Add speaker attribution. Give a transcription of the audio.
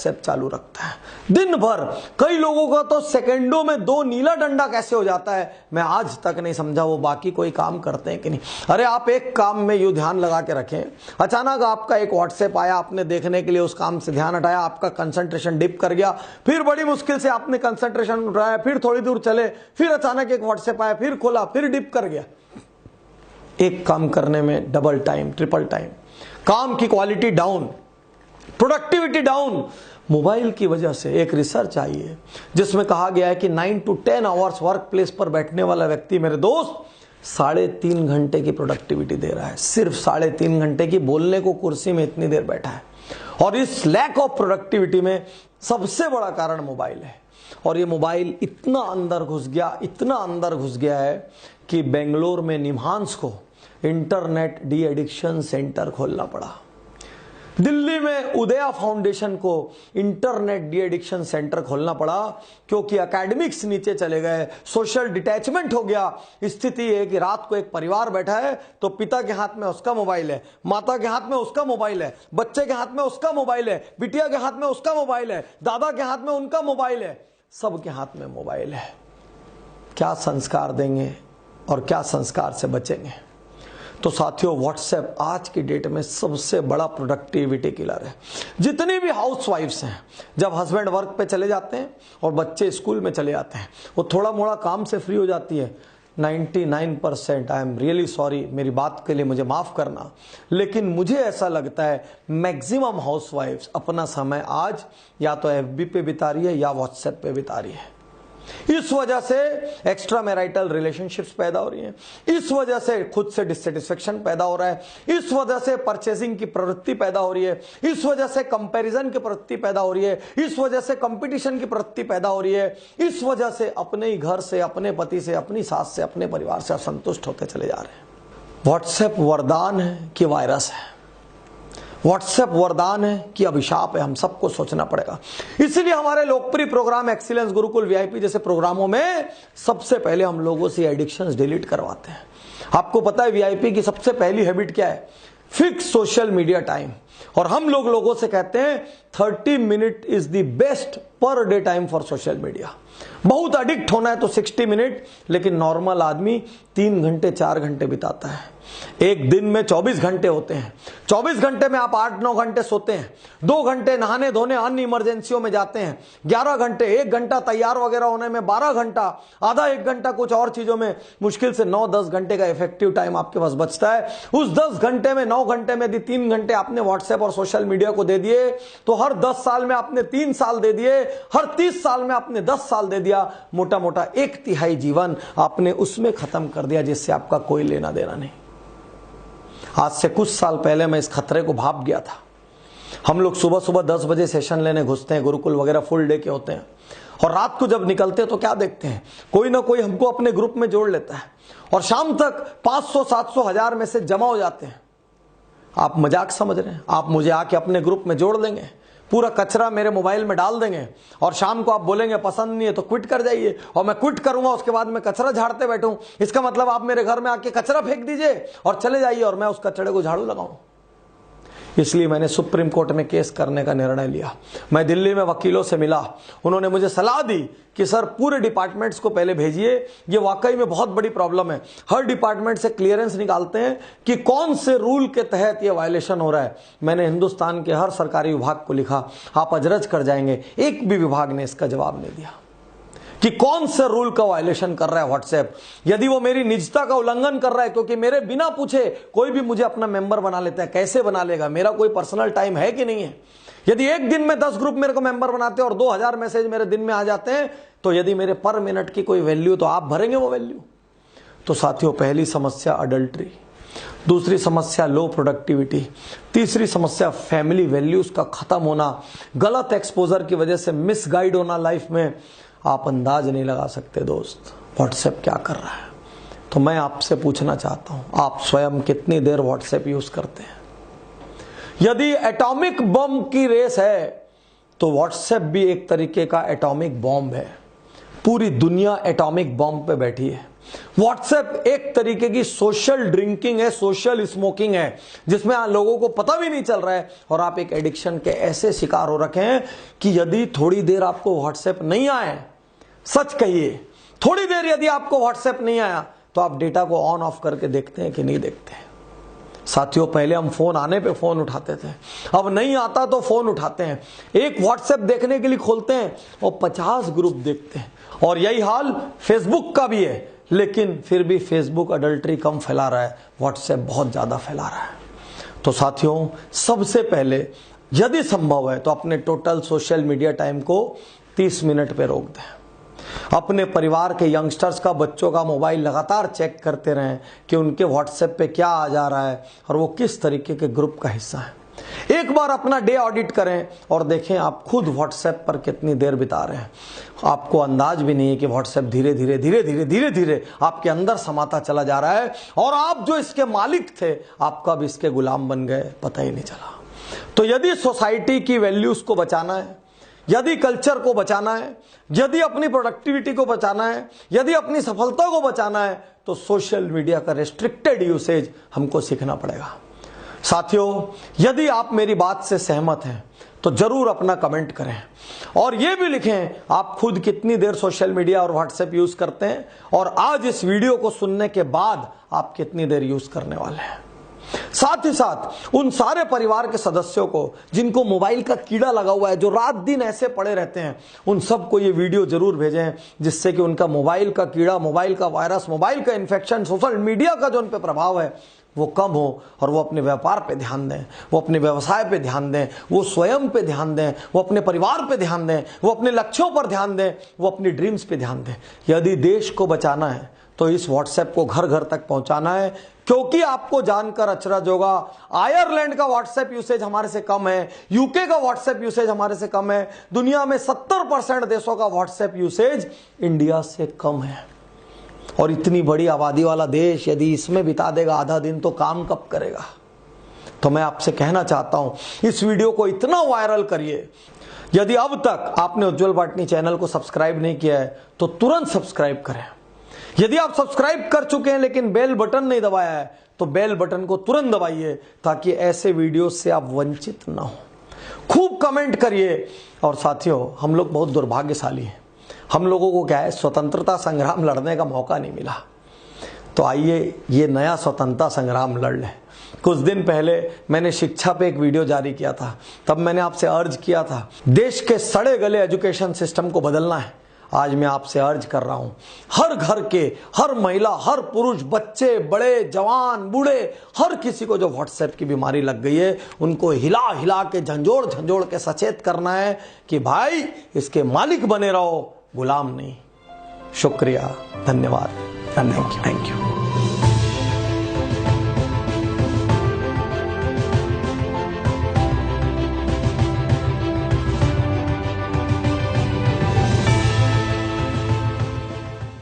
Speaker 1: WhatsApp चालू रखता है दिन भर। कई लोगों का तो सेकंडों में 2 नीला डंडा कैसे हो जाता है, मैं आज तक नहीं समझा। वो बाकी कोई काम करते हैं कि नहीं? अरे आप एक काम में यूं ध्यान लगा के रखें, अचानक आपका एक व्हाट्सएप आया, आपने देखने के लिए उस काम से ध्यान हटाया, आपका कंसंट्रेशन डिप कर गया, फिर बड़ी मुश्किल से आपने कंसंट्रेशन उठाया, फिर थोड़ी दूर चले, फिर अचानक एक व्हाट्सएप आया, फिर खोला, फिर डिप कर गया। एक काम करने में डबल टाइम, ट्रिपल टाइम, काम की quality down, productivity down, mobile की वजह से। एक रिसर्च आई है जिसमें कहा गया है कि 9 to 10 आवर्स वर्क प्लेस पर बैठने वाला व्यक्ति मेरे दोस्त 3.5 घंटे की प्रोडक्टिविटी दे रहा है। सिर्फ 3.5 घंटे की, बोलने को कुर्सी में इतनी देर बैठा है। और इस लैक ऑफ प्रोडक्टिविटी में सबसे बड़ा कारण मोबाइल है। और ये मोबाइल इतना अंदर घुस गया, इतना अंदर घुस गया है कि बेंगलोर में निम्हांस को इंटरनेट डी एडिक्शन सेंटर खोलना पड़ा। दिल्ली में उदया फाउंडेशन को इंटरनेट डी एडिक्शन सेंटर खोलना पड़ा, क्योंकि एकेडमिक्स नीचे चले गए, सोशल डिटैचमेंट हो गया। स्थिति है कि रात को एक परिवार बैठा है तो पिता के हाथ में उसका मोबाइल है, माता के हाथ में उसका मोबाइल है, बच्चे के हाथ में उसका मोबाइल है, बिटिया के हाथ में उसका मोबाइल है, दादा के हाथ में उनका मोबाइल है, सबके हाथ में मोबाइल है। क्या संस्कार देंगे और क्या संस्कार से बचेंगे? तो साथियों, व्हाट्सएप आज की डेट में सबसे बड़ा प्रोडक्टिविटी किलर है। जितनी भी हाउसवाइफ्स हैं, जब हस्बैंड वर्क पे चले जाते हैं और बच्चे स्कूल में चले जाते हैं, वो थोड़ा मोड़ा काम से फ्री हो जाती है। 99%, आई एम रियली सॉरी, मेरी बात के लिए मुझे माफ करना, लेकिन मुझे ऐसा लगता है मैक्सिमम हाउसवाइफ्स अपना समय आज या तो एफबी पे बिता रही है या व्हाट्सएप पे बिता रही है। इस वजह से एक्स्ट्रा मैरिटल रिलेशनशिप्स पैदा हो रही हैं, इस वजह से खुद से डिससेटिस्फेक्शन पैदा हो रहा है, इस वजह से परचेसिंग की प्रवृत्ति पैदा हो रही है, इस वजह से कंपैरिजन की प्रवृत्ति पैदा हो रही है, इस वजह से कंपटीशन की प्रवृत्ति पैदा हो रही है, इस वजह से अपने ही घर से, अपने पति से, अपनी सास से, अपने परिवार से असंतुष्ट होते चले जा रहे हैं। व्हाट्सएप वरदान है कि वायरस है? व्हाट्सएप वरदान है कि अभिशाप है? हम सबको सोचना पड़ेगा। इसलिए हमारे लोकप्रिय प्रोग्राम एक्सीलेंस गुरुकुल वीआईपी जैसे प्रोग्रामों में सबसे पहले हम लोगों से एडिक्शंस डिलीट करवाते हैं। आपको पता है वीआईपी की सबसे पहली हैबिट क्या है? Fix social media time. और हम लोगों से कहते हैं 30 minute is the best per day time for social media. बहुत एडिक्ट होना है तो 60 मिनट, लेकिन नॉर्मल आदमी 3 घंटे 4 घंटे बिताता है। एक दिन में 24 घंटे होते हैं, 24 घंटे में आप 8-9 घंटे सोते हैं, 2 घंटे नहाने धोने अन्य इमरजेंसियों में जाते हैं, 11 घंटे, 1 घंटा तैयार वगैरह होने में, 12 घंटा, आधा 1 घंटा कुछ और चीजों में, मुश्किल से 9-10 घंटे का इफेक्टिव टाइम आपके पास बचता है। उस 10 घंटे में 9 घंटे में यदि 3 घंटे आपने व्हाट्सएप और सोशल मीडिया को दे दिए तो हर 10 साल में आपने 3 साल दे दिए, हर 30 साल में आपने 10 साल दे दिया। मोटा मोटा 1/3 जीवन आपने उसमें खत्म कर दिया जिससे आपका कोई लेना देना नहीं। आज से कुछ साल पहले मैं इस खतरे को भाप गया था। हम लोग सुबह सुबह 10 बजे सेशन लेने घुसते हैं, गुरुकुल वगैरह फुल डे के होते हैं, और रात को जब निकलते हैं तो क्या देखते हैं? कोई ना कोई हमको अपने ग्रुप में जोड़ लेता है और शाम तक 500, 700, 1000 में से जमा हो जाते हैं। आप मजाक समझ रहे हैं? आप मुझे आके अपने ग्रुप में जोड़ देंगे, पूरा कचरा मेरे मोबाइल में डाल देंगे और शाम को आप बोलेंगे पसंद नहीं है तो क्विट कर जाइए, और मैं क्विट करूंगा, उसके बाद मैं कचरा झाड़ते बैठूं। इसका मतलब आप मेरे घर में आके कचरा फेंक दीजिए और चले जाइए और मैं उस कचरे को झाड़ू लगाऊं। इसलिए मैंने सुप्रीम कोर्ट में केस करने का निर्णय लिया। मैं दिल्ली में वकीलों से मिला, उन्होंने मुझे सलाह दी कि सर पूरे डिपार्टमेंट्स को पहले भेजिए, ये वाकई में बहुत बड़ी प्रॉब्लम है। हर डिपार्टमेंट से क्लियरेंस निकालते हैं कि कौन से रूल के तहत ये वायलेशन हो रहा है। मैंने हिंदुस्तान के हर सरकारी विभाग को लिखा, आप अजरज कर जाएंगे, एक भी विभाग ने इसका जवाब नहीं दिया कि कौन से रूल का वायलेशन कर रहा है व्हाट्सएप। यदि वो मेरी निजता का उल्लंघन कर रहा है, क्योंकि मेरे बिना पूछे कोई भी मुझे अपना मेंबर बना लेता है, कैसे बना लेगा? मेरा कोई पर्सनल टाइम है कि नहीं है? यदि एक दिन में 10 ग्रुप मेरे को मेंबर बनाते हैं और 2000 मैसेज मेरे दिन में आ जाते हैं, तो यदि मेरे पर मिनट की कोई वैल्यू, तो आप भरेंगे वो वैल्यू? तो साथियों, पहली समस्या अडल्ट्री, दूसरी समस्या लो प्रोडक्टिविटी, तीसरी समस्या फैमिली वैल्यूज का खत्म होना, गलत एक्सपोजर की वजह से मिसगाइड होना लाइफ में। आप अंदाज नहीं लगा सकते दोस्त व्हाट्सएप क्या कर रहा है। तो मैं आपसे पूछना चाहता हूं, आप स्वयं कितनी देर व्हाट्सएप यूज करते हैं? यदि एटॉमिक बम की रेस है तो व्हाट्सएप भी एक तरीके का एटॉमिक बॉम्ब है। पूरी दुनिया एटॉमिक बॉम्ब पे बैठी है। व्हाट्सएप एक तरीके की सोशल ड्रिंकिंग है, सोशल स्मोकिंग है, जिसमें लोगों को पता भी नहीं चल रहा है और आप एक एडिक्शन के ऐसे शिकार हो रखे हैं कि यदि थोड़ी देर आपको व्हाट्सएप नहीं आए, सच कहिए थोड़ी देर यदि आपको व्हाट्सएप नहीं आया तो आप डेटा को ऑन ऑफ करके देखते हैं कि नहीं देखते हैं। साथियों, पहले हम फोन आने पे फोन उठाते थे, अब नहीं आता तो फोन उठाते हैं, एक व्हाट्सएप देखने के लिए खोलते हैं और 50 ग्रुप देखते हैं। और यही हाल फेसबुक का भी है, लेकिन फिर भी फेसबुक अडल्ट्री कम फैला रहा है, व्हाट्सएप बहुत ज्यादा फैला रहा है। तो साथियों, सबसे पहले यदि संभव है तो अपने टोटल सोशल मीडिया टाइम को 30 मिनट पे रोक दें। अपने परिवार के यंगस्टर्स का, बच्चों का मोबाइल लगातार चेक करते रहें कि उनके व्हाट्सएप पे क्या आ जा रहा है और वो किस तरीके के ग्रुप का हिस्सा है। एक बार अपना डे ऑडिट करें और देखें आप खुद व्हाट्सएप पर कितनी देर बिता रहे हैं। आपको अंदाज भी नहीं है कि व्हाट्सएप धीरे धीरे आपके अंदर समाता चला जा रहा है और आप जो इसके मालिक थे आप कब इसके गुलाम बन गए पता ही नहीं चला। तो यदि सोसाइटी की वैल्यूज को बचाना है, यदि कल्चर को बचाना है, यदि अपनी प्रोडक्टिविटी को बचाना है, यदि अपनी सफलता को बचाना है, तो सोशल मीडिया का रेस्ट्रिक्टेड यूसेज हमको सीखना पड़ेगा। साथियों, यदि आप मेरी बात से सहमत हैं तो जरूर अपना कमेंट करें और यह भी लिखें आप खुद कितनी देर सोशल मीडिया और व्हाट्सएप यूज करते हैं और आज इस वीडियो को सुनने के बाद आप कितनी देर यूज करने वाले हैं। साथ ही साथ उन सारे परिवार के सदस्यों को जिनको मोबाइल का कीड़ा लगा हुआ है, जो रात दिन ऐसे पड़े रहते हैं, उन सबको ये वीडियो जरूर भेजें जिससे कि उनका मोबाइल का कीड़ा, मोबाइल का वायरस, मोबाइल का इन्फेक्शन, सोशल मीडिया का जो उन पे प्रभाव है वो कम हो और वो अपने व्यापार पे ध्यान दें, वो अपने व्यवसाय पे ध्यान दें, वो स्वयं पे ध्यान दें, वो अपने परिवार पे ध्यान दें, वो अपने लक्ष्यों पर ध्यान दें, वो अपनी ड्रीम्स पे ध्यान दें। यदि देश को बचाना है तो इस व्हाट्सएप को घर घर तक पहुंचाना है, क्योंकि आपको जानकर अचरज होगा, आयरलैंड का व्हाट्सएप यूसेज हमारे से कम है, यूके का व्हाट्सएप यूसेज हमारे से कम है, दुनिया में 70% देशों का व्हाट्सएप यूसेज इंडिया से कम है। और इतनी बड़ी आबादी वाला देश यदि इसमें बिता देगा आधा दिन तो काम कब करेगा। तो मैं आपसे कहना चाहता हूं, इस वीडियो को इतना वायरल करिए। यदि अब तक आपने उज्ज्वल वाटनी चैनल को सब्सक्राइब नहीं किया है तो तुरंत सब्सक्राइब करें। यदि आप सब्सक्राइब कर चुके हैं लेकिन बेल बटन नहीं दबाया है तो बेल बटन को तुरंत दबाइए ताकि ऐसे वीडियो से आप वंचित ना हो। खूब कमेंट करिए। और साथियों, हम लोग बहुत दुर्भाग्यशाली हैं, हम लोगों को क्या है, स्वतंत्रता संग्राम लड़ने का मौका नहीं मिला। तो आइए ये नया स्वतंत्रता संग्राम लड़ लें। कुछ दिन पहले मैंने शिक्षा पे एक वीडियो जारी किया था, तब मैंने आपसे अर्ज किया था देश के सड़े गले एजुकेशन सिस्टम को बदलना है। आज मैं आपसे अर्ज कर रहा हूं, हर घर के हर महिला, हर पुरुष, बच्चे, बड़े, जवान, बूढ़े, हर किसी को जो व्हाट्सएप की बीमारी लग गई है उनको हिला हिला के, झंझोड़ के सचेत करना है कि भाई इसके मालिक बने रहो, गुलाम नहीं। शुक्रिया, धन्यवाद, थैंक यू।